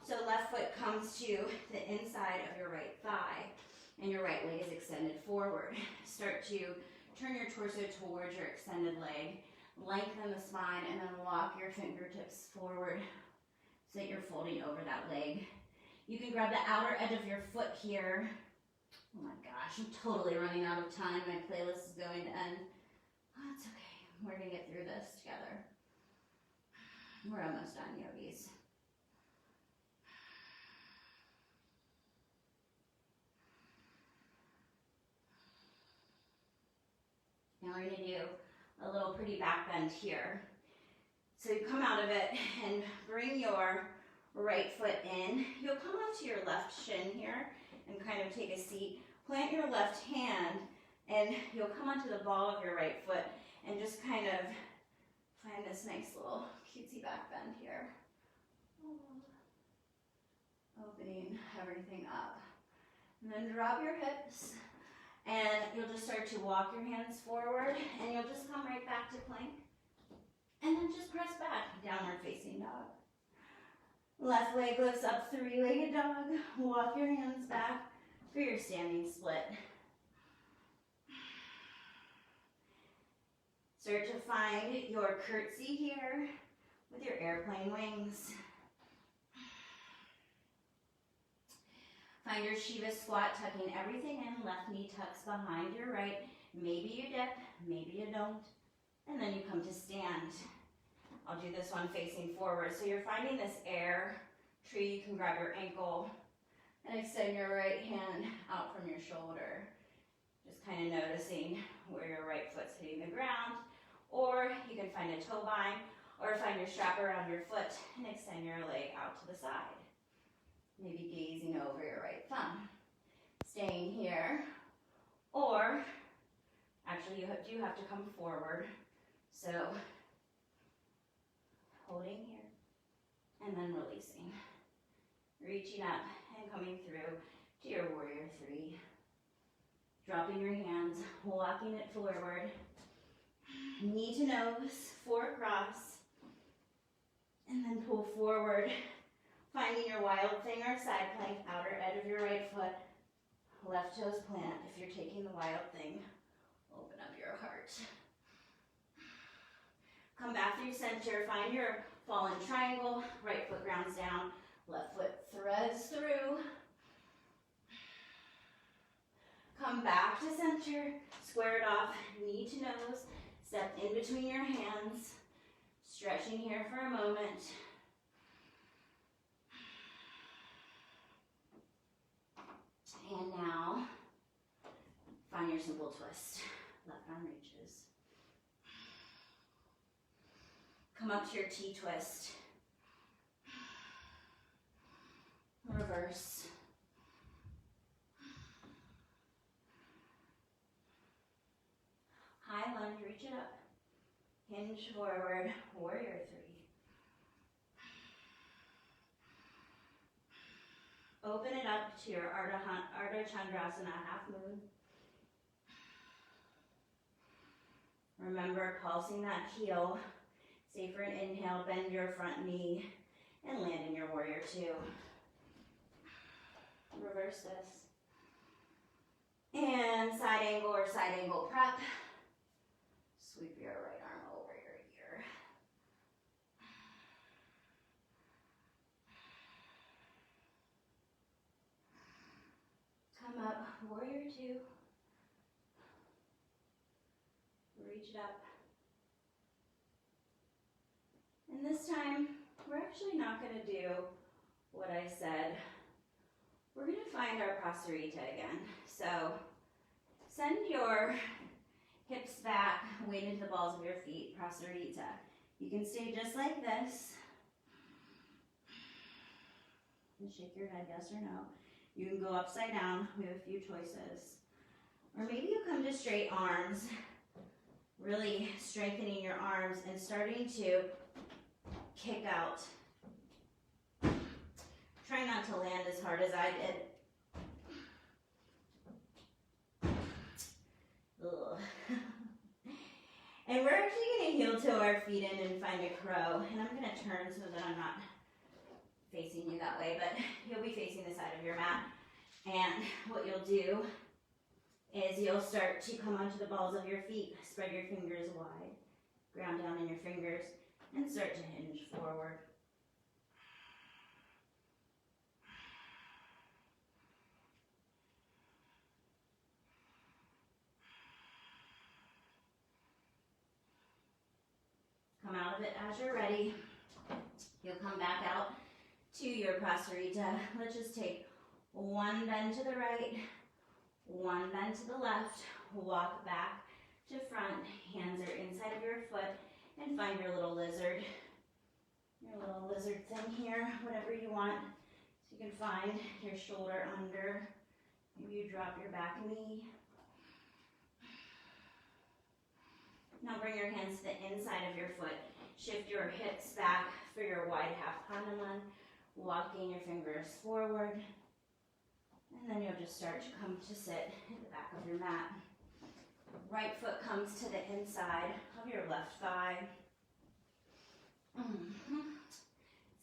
So left foot comes to the inside of your right thigh and your right leg is extended forward. Start to turn your torso towards your extended leg. Lengthen the spine and then walk your fingertips forward so that you're folding over that leg. You can grab the outer edge of your foot here. Oh my gosh, I'm totally running out of time. My playlist is going to end. Oh, it's okay. We're going to get through this together. We're almost done, yogis. Now we're going to do a little pretty back bend here. So you come out of it and bring your right foot in. You'll come onto your left shin here and kind of take a seat. Plant your left hand and you'll come onto the ball of your right foot and just kind of find this nice little cutesy back bend here. Opening everything up. And then drop your hips and you'll just start to walk your hands forward and you'll just come right back to plank. And then just press back, downward facing dog. Left leg lifts up, three-legged dog. Walk your hands back for your standing split. Start to find your curtsy here with your airplane wings. Find your Shiva squat, tucking everything in. Left knee tucks behind your right. Maybe you dip, maybe you don't. And then you come to stand. I'll do this one facing forward. So you're finding this air tree. You can grab your ankle and extend your right hand out from your shoulder. Just kind of noticing where your right foot's hitting the ground. Or you can find a toe bind or find your strap around your foot and extend your leg out to the side. Maybe gazing over your right thumb. Staying here. Or, actually you do have to come forward. So, holding here, and then releasing. Reaching up and coming through to your warrior three. Dropping your hands, walking it forward. Knee to nose, four cross. And then pull forward, finding your wild thing or side plank, outer edge of your right foot. Left toes plant. If you're taking the wild thing, open up your heart. Come back through center, find your fallen triangle, right foot grounds down, left foot threads through. Come back to center, square it off, knee to nose, step in between your hands, stretching here for a moment. And now, find your simple twist, left arm reaches. Come up to your T-twist. Reverse. High lunge, reach it up. Hinge forward, warrior three. Open it up to your Ardha Chandrasana, half moon. Remember pulsing that heel. Stay for an inhale, bend your front knee, and land in your warrior two. Reverse this. And side angle or side angle prep. Sweep your right arm over your ear. Come up, warrior two. Reach it up. And this time, we're actually not going to do what I said. We're going to find our Prasarita again. So, send your hips back, weight into the balls of your feet, Prasarita. You can stay just like this. And shake your head, yes or no. You can go upside down. We have a few choices. Or maybe you come to straight arms, really strengthening your arms and starting to kick out. Try not to land as hard as I did. Ugh. And we're actually going to heel toe our feet in and find a crow. And I'm going to turn so that I'm not facing you that way, but you'll be facing the side of your mat. And what you'll do is you'll start to come onto the balls of your feet, spread your fingers wide, ground down in your fingers, and start to hinge forward. Come out of it as you're ready. You'll come back out to your Prasarita. Let's just take one bend to the right, one bend to the left, walk back to front, hands are inside of your foot, and find your little lizard. your little lizard thing here, whatever you want. So you can find your shoulder under. Maybe you drop your back knee. Now bring your hands to the inside of your foot. Shift your hips back for your wide half hanuman. Walking your fingers forward. And then you'll just start to come to sit at the back of your mat. Right foot comes to the inside of your left thigh.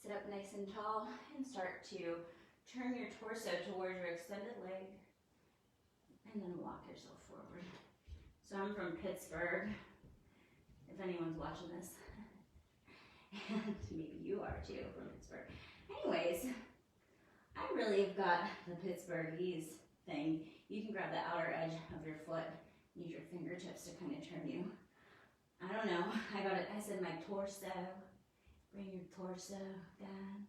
Sit up nice and tall and start to turn your torso towards your extended leg. And then walk yourself forward. So I'm from Pittsburgh, if anyone's watching this. And maybe you are too from Pittsburgh. Anyways, I really have got the Pittsburghese thing. You can grab the outer edge of your foot, use your fingertips to kind of turn you. I don't know, I said my torso. Bring your torso down.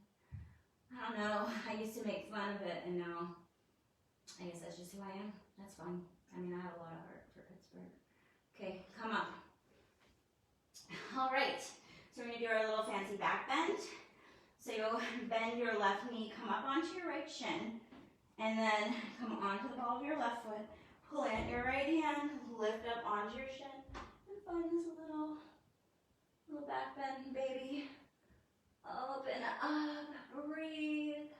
I don't know, I used to make fun of it and now I guess that's just who I am. That's fine. I mean, I have a lot of heart for Pittsburgh. Okay, come up. All right, so we're gonna do our little fancy back bend. So you'll bend your left knee, come up onto your right shin, and then come onto the ball of your left foot, plant your right hand, lift up onto your shin, and find this little back bend, baby. Open up, breathe,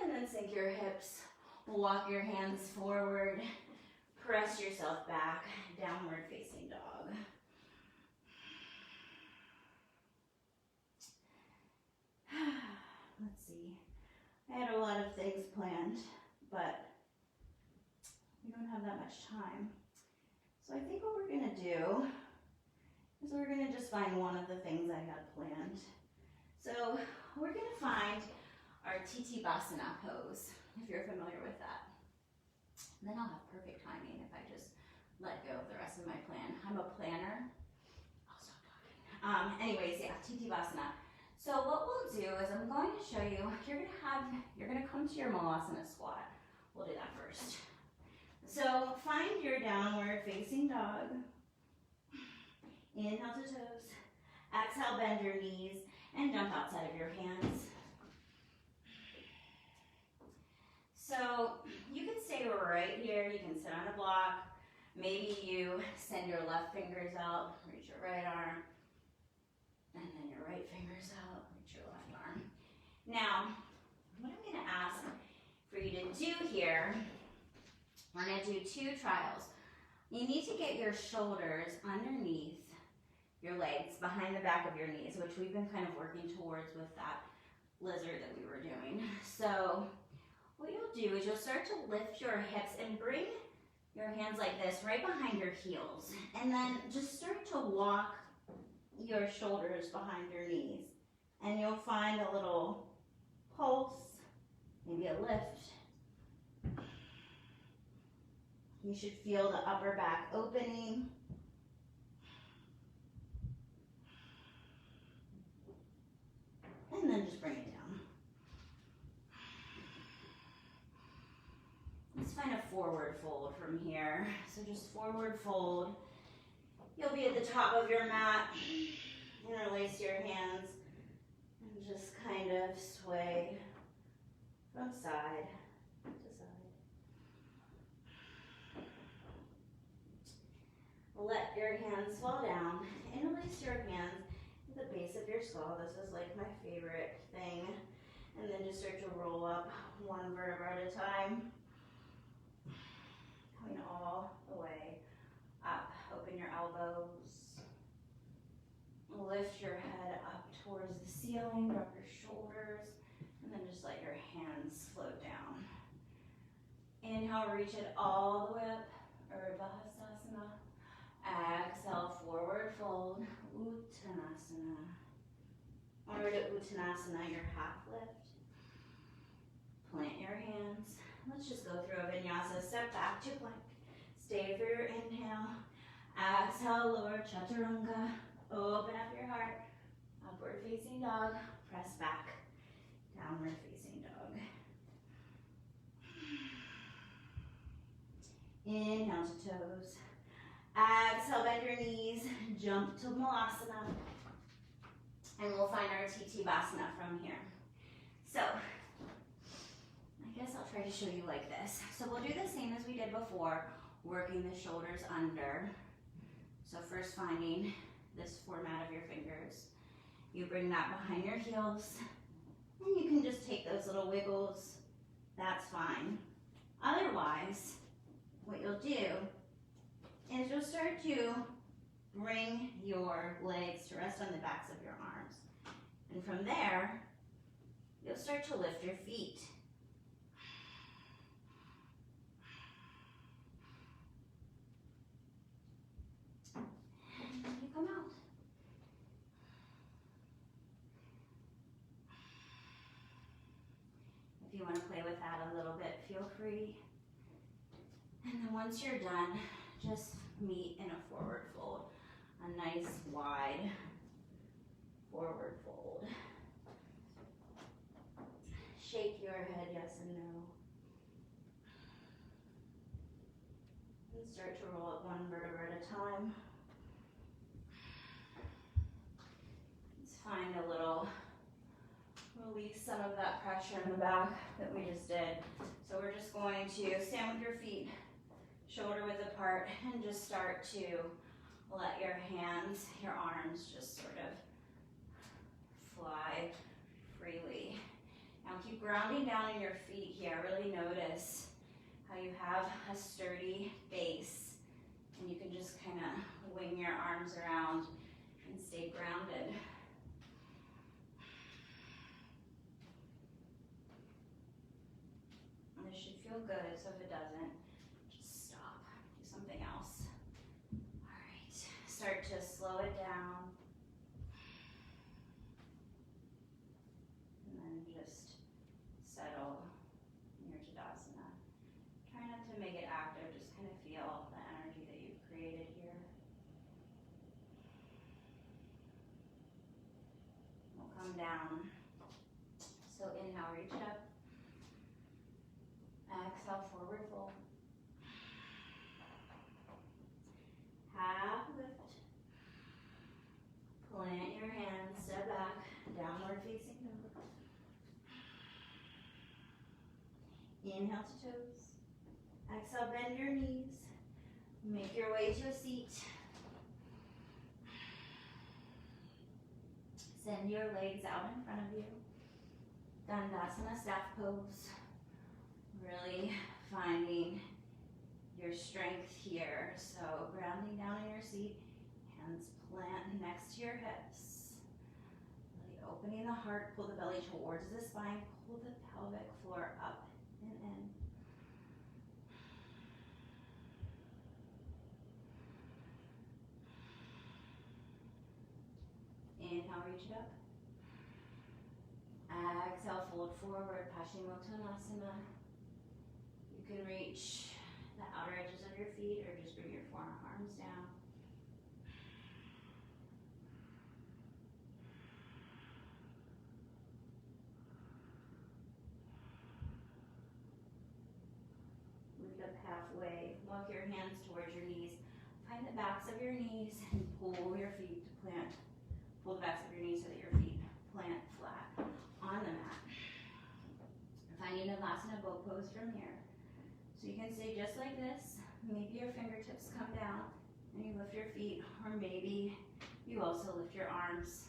and then sink your hips, walk your hands forward, press yourself back, downward facing dog. Let's see, I had a lot of things planned, but we don't have that much time. So I think what we're gonna do is we're gonna just find one of the things I had planned. So we're gonna find our Tittibasana pose, if you're familiar with that. And then I'll have perfect timing if I just let go of the rest of my plan. I'm a planner. I'll stop talking. Anyways, yeah, Tittibasana. So what we'll do is I'm going to show you, you're gonna come to your Malasana squat. We'll do that first. So find your downward facing dog. Inhale to toes. Exhale, bend your knees and jump outside of your hands. So you can stay right here. You can sit on a block. Maybe you send your left fingers out, reach your right arm, and then your right fingers out, reach your left arm. Now, what I'm going to ask for you to do here, we're going to do 2 trials. You need to get your shoulders underneath your legs, behind the back of your knees, which we've been kind of working towards with that lizard that we were doing. So what you'll do is you'll start to lift your hips and bring your hands like this right behind your heels. And then just start to walk your shoulders behind your knees. And you'll find a little pulse, maybe a lift. You should feel the upper back opening. And then just bring it down. Let's find a forward fold from here. So just forward fold. You'll be at the top of your mat. Interlace your hands and just kind of sway from side to side. Let your hands fall down. Interlace your hands at the base of your skull. This is like my favorite thing. And then just start to roll up one vertebra at a time. Coming all the way up. Open your elbows. Lift your head up towards the ceiling. Drop your shoulders. And then just let your hands float down. Inhale, reach it all the way up. Urdhva. Exhale, forward fold, Uttanasana. Urdhva Uttanasana, your half lift. Plant your hands. Let's just go through a vinyasa. Step back to plank. Stay for your inhale. Exhale, lower chaturanga. Open up your heart. Upward facing dog. Press back. Downward facing dog. Inhale to toes. Exhale, bend your knees, jump to Malasana. And we'll find our Titivasana from here. So, I guess I'll try to show you like this. So we'll do the same as we did before, working the shoulders under. So first finding this format of your fingers. You bring that behind your heels, and you can just take those little wiggles. That's fine. Otherwise, what you'll do is you'll start to bring your legs to rest on the backs of your arms. And from there, you'll start to lift your feet. And then you come out. If you want to play with that a little bit, feel free. And then once you're done, just meet in a forward fold. A nice wide forward fold. Shake your head yes and no. And start to roll up one vertebra at a time. Let's find a little, release some of that pressure in the back that we just did. So we're just going to stand with your feet shoulder width apart and just start to let your hands, your arms just sort of fly freely. Now keep grounding down in your feet here. Really notice how you have a sturdy base, and you can just kind of wing your arms around and stay grounded. And this should feel good, so if it doesn't, just stop, do something else. All right, start to slow it down. And then just settle in your Tadasana. Try not to make it active, just kind of feel the energy that you've created here. We'll come down. So inhale, reach it up. Exhale, forward fold. Half lift. Plant your hands, step back, downward facing dog. Inhale to toes. Exhale, bend your knees. Make your way to a seat. Send your legs out in front of you. Dandasana, staff pose. Really finding your strength here. So grounding down in your seat, hands plant next to your hips. Really opening the heart, pull the belly towards the spine, pull the pelvic floor up and in. Inhale, reach it up. Exhale, fold forward, Paschimottanasana. You can reach the outer edges of your feet or just bring your forearms down. Lift up halfway. Walk your hands towards your knees. Find the backs of your knees and pull your feet to plant. Pull the backs of your knees so that your feet plant flat on the mat. Finding Navasana bow pose from here. So you can stay just like this. Maybe your fingertips come down and you lift your feet, or maybe you also lift your arms.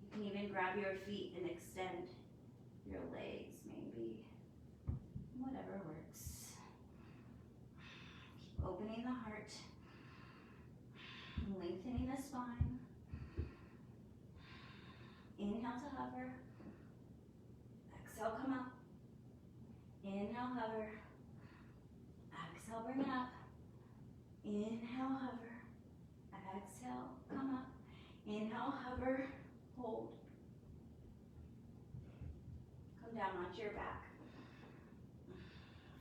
You can even grab your feet and extend your legs, maybe. Whatever works. Keep opening the heart. Lengthening the spine. Inhale to hover. Exhale, come up. Inhale, hover. Exhale, bring it up. Inhale, hover. Exhale, come up. Inhale, hover, hold. Come down onto your back.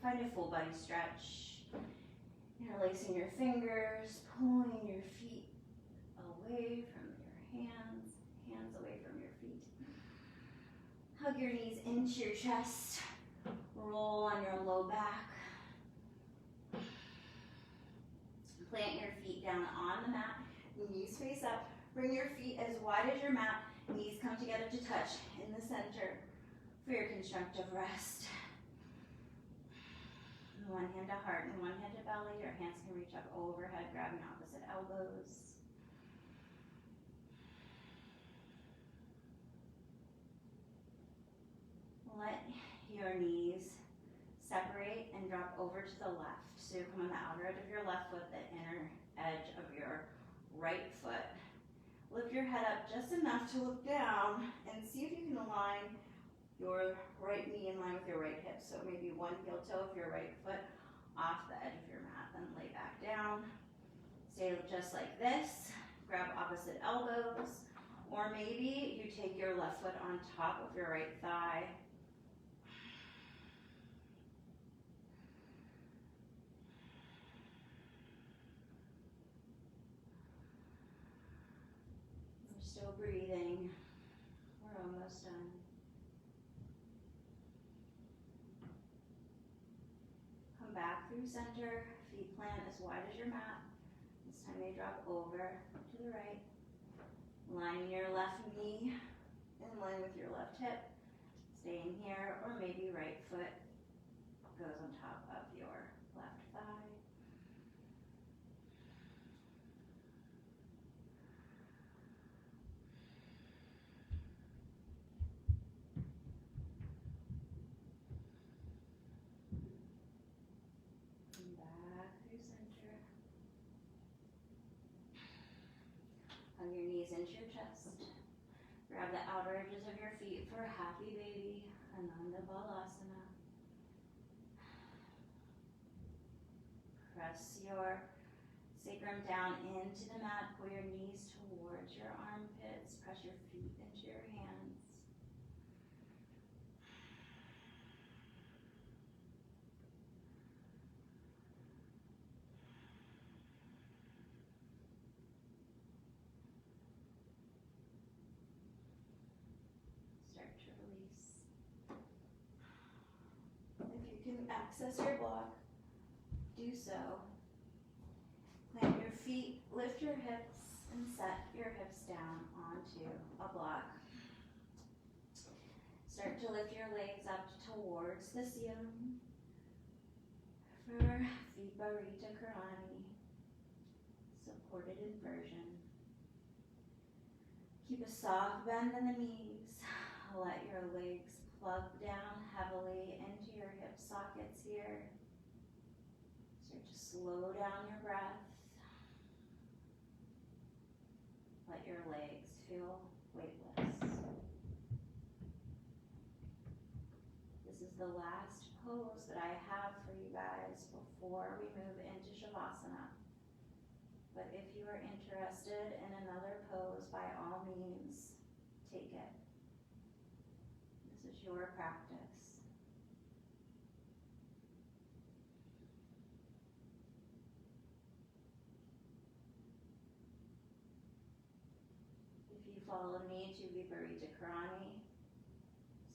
Find a full body stretch. Interlacing your fingers, pulling your feet away from your hands, hands away from your feet. Hug your knees into your chest. Roll on your low back. Plant your feet down on the mat. Knees face up. Bring your feet as wide as your mat. Knees come together to touch in the center for your constructive rest. One hand to heart and one hand to belly. Your hands can reach up overhead, grabbing opposite elbows. Let your knees separate and drop over to the left. So you come on the outer edge of your left foot, the inner edge of your right foot. Lift your head up just enough to look down and see if you can align your right knee in line with your right hip. So maybe one heel toe of your right foot off the edge of your mat, then lay back down. Stay just like this. Grab opposite elbows. Or maybe you take your left foot on top of your right thigh. We're still breathing. We're almost done. Come back through center. Feet plant as wide as your mat. This time they drop over to the right. Line your left knee in line with your left hip. Staying here, or maybe right foot goes on top of your left thigh. And back through center. Hug your knees into your chest. Grab the outer edges of your feet for a happy baby, Ananda Balasana. Press your sacrum down into the mat. Pull your knees towards your armpits. Press your feet into your hands. Start to release. If you can access your block, do so. Plant your feet, lift your hips, and set your hips down onto a block. Start to lift your legs up towards the ceiling for Viparita Karani, supported inversion. Keep a soft bend in the knees. Let your legs plug down heavily into your hip sockets here. Start to slow down your breath. Let your legs feel weightless. This is the last pose that I have for you guys before we move into Shavasana. But if you are interested in another pose, by all means, take it. This is your practice. If you follow me to Viparita Karani,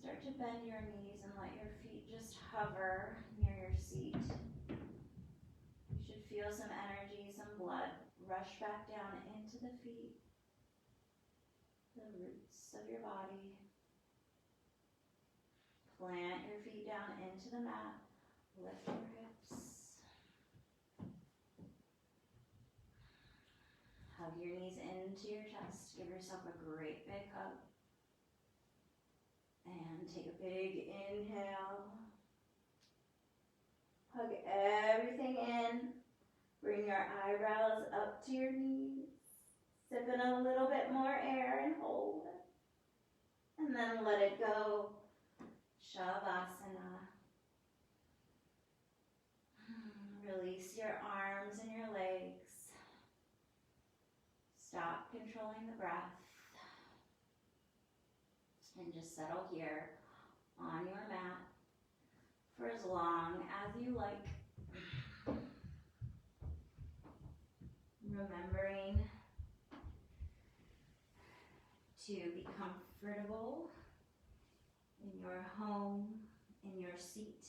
start to bend your knees and let your feet just hover near your seat. You should feel some energy, some blood rush back down into the feet, the roots of your body. Plant your feet down into the mat. Lift your hips. Hug your knees into your chest. Give yourself a great big hug. And take a big inhale. Hug everything in. Bring your eyebrows up to your knees. Sip in a little bit more air and hold. And then let it go. Shavasana. Release your arms and your legs. Stop controlling the breath. And just settle here on your mat for as long as you like. Remembering to be comfortable in your home, in your seat.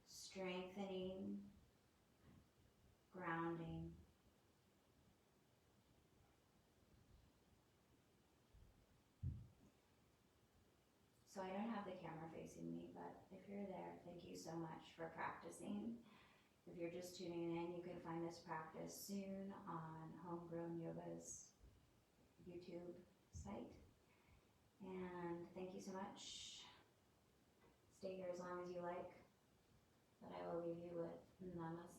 Strengthening, grounding, So I don't have the camera facing me, but if you're there, thank you so much for practicing. If you're just tuning in, you can find this practice soon on Homegrown Yoga's YouTube site. And thank you so much. Stay here as long as you like, but I will leave you with namaste.